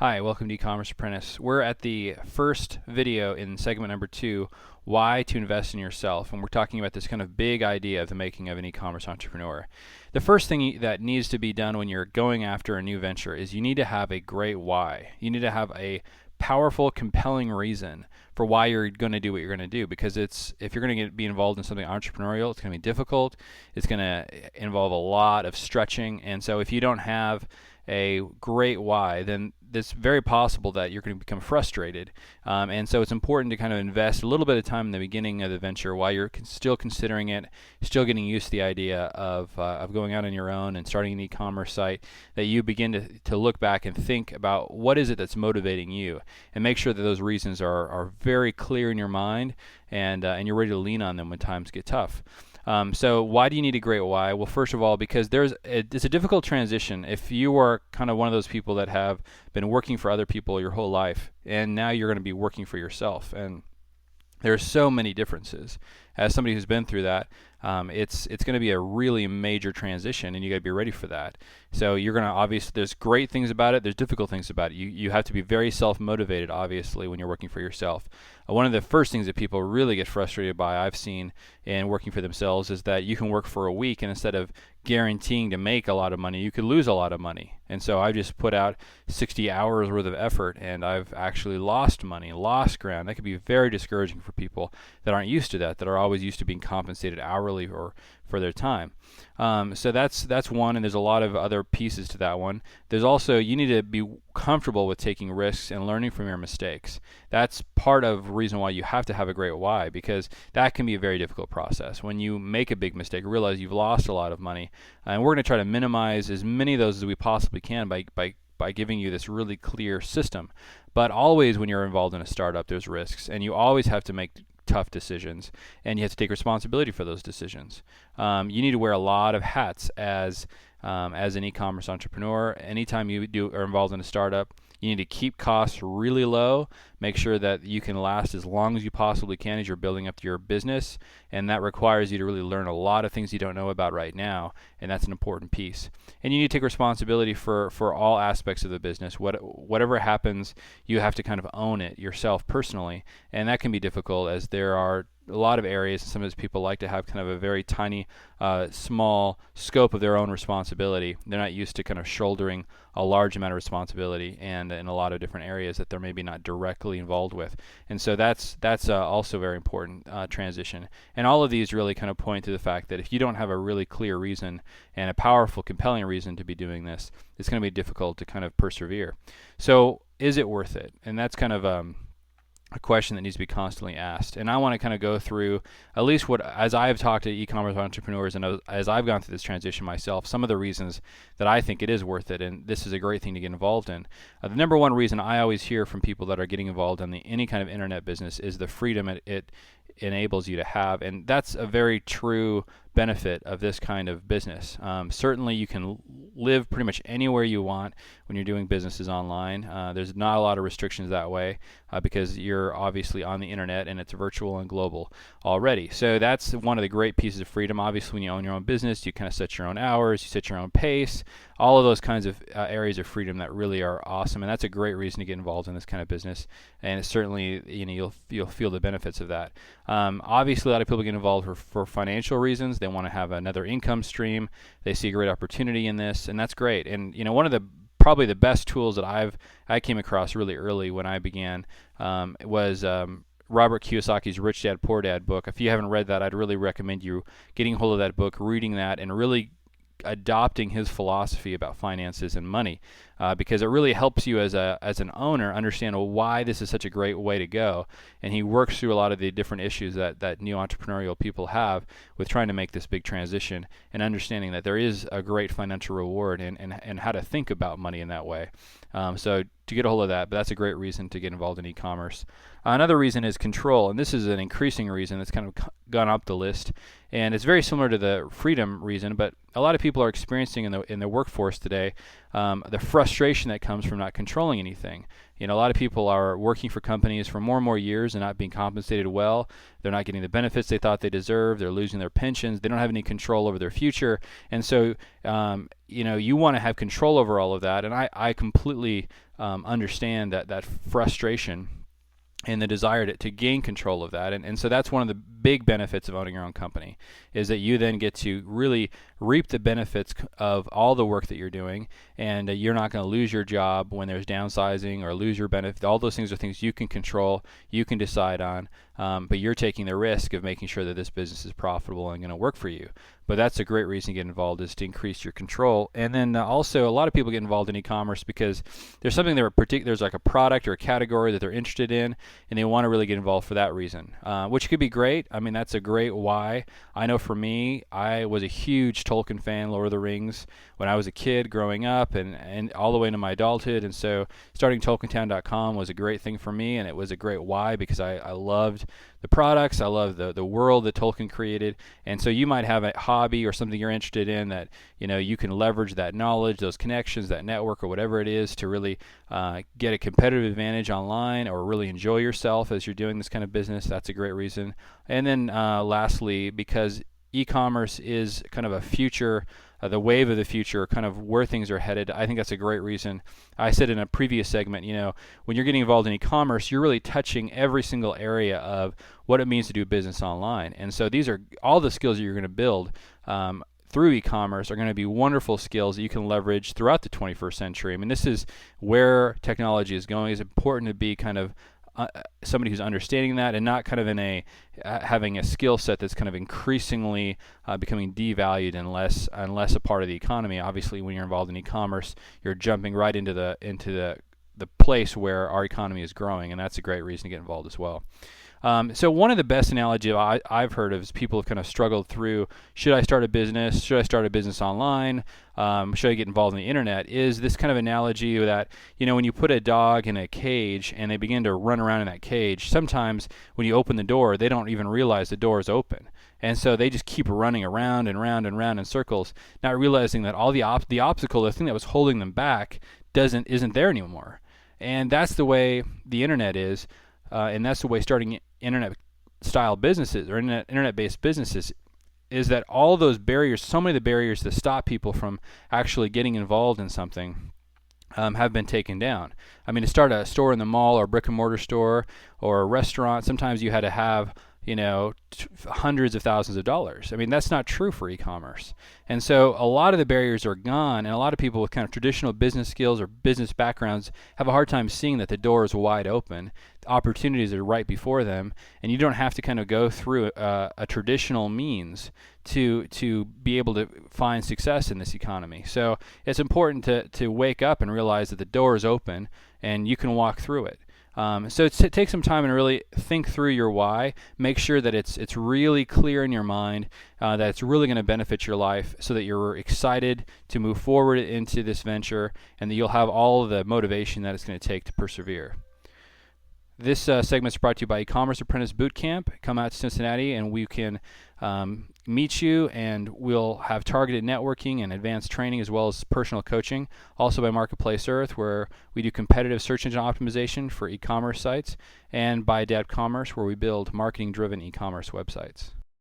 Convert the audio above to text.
Hi, welcome to Ecommerce Apprentice. We're at the first video in segment number 2, why to invest in yourself, and we're talking about this kind of big idea of the making of an e-commerce entrepreneur. The first thing that needs to be done when you're going after a new venture is you need to have a great why. You need to have a powerful, compelling reason for why you're going to do what you're going to do, because if you're going to be involved in something entrepreneurial, it's going to be difficult, it's going to involve a lot of stretching, and so if you don't have a great why, then it's very possible that you're going to become frustrated. And so it's important to kind of invest a little bit of time in the beginning of the venture while you're still considering it, still getting used to the idea of going out on your own and starting an e-commerce site, that you begin to look back and think about what is it that's motivating you, and make sure that those reasons are very clear in your mind, and you're ready to lean on them when times get tough. So why do you need a great why? Well, first of all, because it's a difficult transition. If you are kind of one of those people that have been working for other people your whole life, and now you're going to be working for yourself, and there's so many differences. As somebody who's been through that, it's going to be a really major transition, and you got to be ready for that. So you're going to obviously, there's great things about it, there's difficult things about it. You have to be very self-motivated, obviously, when you're working for yourself. One of the first things that people really get frustrated by, I've seen in working for themselves, is that you can work for a week, and instead of guaranteeing to make a lot of money, you could lose a lot of money. And so I just put out 60 hours worth of effort, and I've actually lost money, lost ground. That could be very discouraging for people that aren't used to that are always used to being compensated hourly or for their time. So that's one, and there's a lot of other pieces to that one. There's also, you need to be comfortable with taking risks and learning from your mistakes. That's part of the reason why you have to have a great why, because that can be a very difficult process. When you make a big mistake, realize you've lost a lot of money, and we're going to try to minimize as many of those as we possibly can by giving you this really clear system. But always when you're involved in a startup, there's risks, and you always have to make tough decisions, and you have to take responsibility for those decisions. You need to wear a lot of hats as an e-commerce entrepreneur. Anytime you are involved in a startup, you need to keep costs really low, make sure that you can last as long as you possibly can as you're building up your business, and that requires you to really learn a lot of things you don't know about right now, and that's an important piece. And you need to take responsibility for all aspects of the business. Whatever happens, you have to kind of own it yourself personally, and that can be difficult, as there are a lot of areas, and sometimes people like to have kind of a very tiny, small scope of their own responsibility. They're not used to kind of shouldering a large amount of responsibility, and in a lot of different areas that they're maybe not directly involved with. And so that's also a very important transition. And all of these really kind of point to the fact that if you don't have a really clear reason and a powerful, compelling reason to be doing this, it's going to be difficult to kind of persevere. So is it worth it? And that's kind of a question that needs to be constantly asked. And I want to kind of go through, at least as I've talked to e-commerce entrepreneurs, and as I've gone through this transition myself, some of the reasons that I think it is worth it, and this is a great thing to get involved in. The number one reason I always hear from people that are getting involved in any kind of internet business is the freedom it enables you to have, and that's a very true benefit of this kind of business. Certainly you can live pretty much anywhere you want when you're doing businesses online. There's not a lot of restrictions that way because you're obviously on the internet, and it's virtual and global already. So that's one of the great pieces of freedom. Obviously when you own your own business, you kind of set your own hours, you set your own pace, all of those kinds of areas of freedom that really are awesome, and that's a great reason to get involved in this kind of business. And it's certainly, you'll feel the benefits of that. Obviously a lot of people get involved for financial reasons. They want to have another income stream. They see a great opportunity in this, and that's great. And one of the probably the best tools that I came across really early when I began was Robert Kiyosaki's Rich Dad Poor Dad book. If you haven't read that, I'd really recommend you getting hold of that book, reading that, and really adopting his philosophy about finances and money, because it really helps you as an owner understand why this is such a great way to go. And he works through a lot of the different issues that new entrepreneurial people have with trying to make this big transition, and understanding that there is a great financial reward and how to think about money in that way. So to get a hold of that, but that's a great reason to get involved in e-commerce. Another reason is control, and this is an increasing reason that's kind of gone up the list, and it's very similar to the freedom reason, but a lot of people are experiencing in the workforce today the frustration that comes from not controlling anything. A lot of people are working for companies for more and more years and not being compensated well. They're not getting the benefits they thought they deserved. They're losing their pensions. They don't have any control over their future. And so, you want to have control over all of that. And I completely understand that frustration and the desire to gain control of that. And so that's one of the big benefits of owning your own company, is that you then get to really reap the benefits of all the work that you're doing, and you're not going to lose your job when there's downsizing or lose your benefit. All those things are things you can control, you can decide on, but you're taking the risk of making sure that this business is profitable and going to work for you. But that's a great reason to get involved, is to increase your control. And then also, a lot of people get involved in e-commerce because there's something there's like a product or a category that they're interested in, and they want to really get involved for that reason, which could be great. I mean, that's a great why. I know for me, I was a huge Tolkien fan, Lord of the Rings, when I was a kid growing up, and all the way into my adulthood. And so starting TolkienTown.com was a great thing for me, and it was a great why, because I loved the products, I love the world that Tolkien created. And so you might have a hobby or something you're interested in that you can leverage that knowledge, those connections, that network, or whatever it is, to really get a competitive advantage online, or really enjoy yourself as you're doing this kind of business. That's a great reason. And then lastly, because e-commerce is kind of a future, the wave of the future, kind of where things are headed. I think that's a great reason. I said in a previous segment, when you're getting involved in e-commerce, you're really touching every single area of what it means to do business online. And so these are all the skills that you're going to build through e-commerce are going to be wonderful skills that you can leverage throughout the 21st century. I mean, this is where technology is going. It's important to be kind of somebody who's understanding that, and not kind of in having a skill set that's kind of increasingly becoming devalued and less a part of the economy. Obviously, when you're involved in e-commerce, you're jumping right into the place where our economy is growing, and that's a great reason to get involved as well. So one of the best analogies I've heard of is people have kind of struggled through, should I start a business? Should I start a business online? Should I get involved in the internet? Is this kind of analogy that, when you put a dog in a cage and they begin to run around in that cage, sometimes when you open the door, they don't even realize the door is open. And so they just keep running around and round and round in circles, not realizing that all the obstacle, the thing that was holding them back, isn't there anymore. And that's the way the internet is. And that's the way starting internet-style businesses or internet-based businesses is, that all those barriers, so many of the barriers that stop people from actually getting involved in something have been taken down. I mean, to start a store in the mall or a brick-and-mortar store or a restaurant, sometimes you had to have hundreds of thousands of dollars. I mean, that's not true for e-commerce. And so a lot of the barriers are gone, and a lot of people with kind of traditional business skills or business backgrounds have a hard time seeing that the door is wide open. The opportunities are right before them, and you don't have to kind of go through a traditional means to be able to find success in this economy. So it's important to wake up and realize that the door is open and you can walk through it. So take some time and really think through your why. Make sure that it's really clear in your mind, that it's really going to benefit your life, so that you're excited to move forward into this venture, and that you'll have all of the motivation that it's going to take to persevere. This segment is brought to you by Ecommerce Apprentice Bootcamp. Come out to Cincinnati and we can meet you, and we'll have targeted networking and advanced training, as well as personal coaching. Also by Marketplace Earth, where we do competitive search engine optimization for e-commerce sites, and by Adapt Commerce, where we build marketing-driven e-commerce websites.